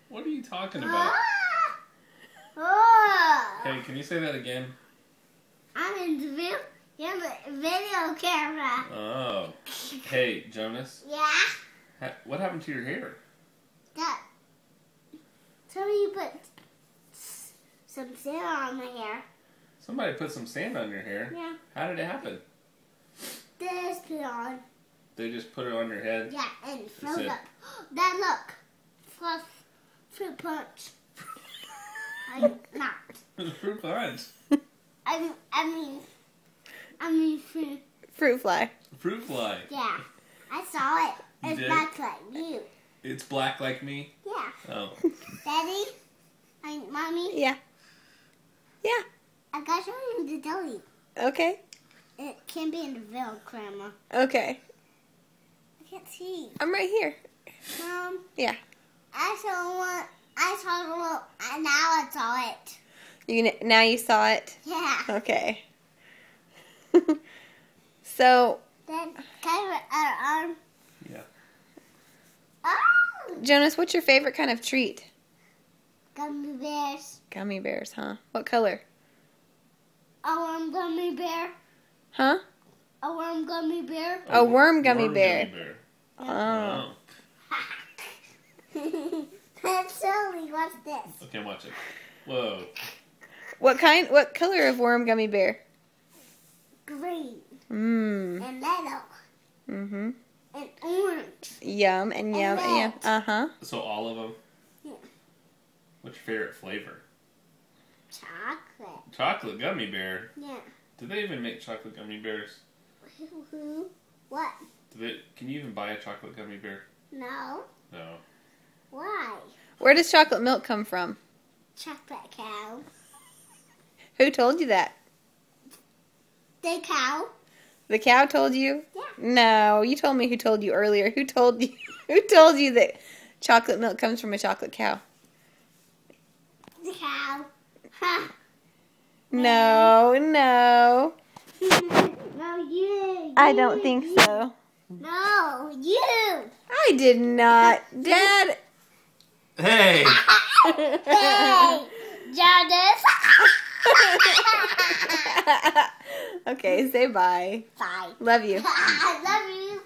What are you talking about? Hey, can you say that again? I'm in the video camera. Oh. Hey, Jonas. Yeah? What happened to your hair? That. Somebody put some sand on my hair. Somebody put some sand on your hair? Yeah. How did it happen? They just put it on. They just put it on your head? Yeah, and it froze up. Then look. Fruit punch. I'm not. Fruit punch. I mean fruit. Fruit fly. Fruit fly. Yeah. I saw it. It's black like you. It's black like me? Yeah. Oh. Daddy? Mommy? Yeah. Yeah. I got something to tell you. Okay. It can be in the video camera. Okay. I can't see. I'm right here. Mom? Yeah. I saw the little, and now I saw it. Now you saw it? Yeah. Okay. So. Then, kind of our arm. Yeah. Oh! Jonas, what's your favorite kind of treat? Gummy bears. Gummy bears, huh? What color? A worm gummy bear. Huh? A worm gummy bear. A worm gummy Worm bear. Gummy bear. Oh. That's silly. What's this? Okay, watch it. Whoa. What color of worm gummy bear? Green. Mmm. And yellow. Mm-hmm. And orange. Yum and yum and yum. Uh-huh. So all of them? Yeah. What's your favorite flavor? Chocolate. Chocolate gummy bear? Yeah. Do they even make chocolate gummy bears? Who? What? Can you even buy a chocolate gummy bear? No. No. Why? Where does chocolate milk come from? Chocolate cow. Who told you that? The cow. The cow told you? Yeah. No, you told me who told you earlier. Who told you? Who told you that chocolate milk comes from a chocolate cow? The cow. Ha. No, no. No, you. I don't think so. No, you. I did not. Dad. Hey! Hey, Jonas. Okay, say bye. Bye. Love you. I love you.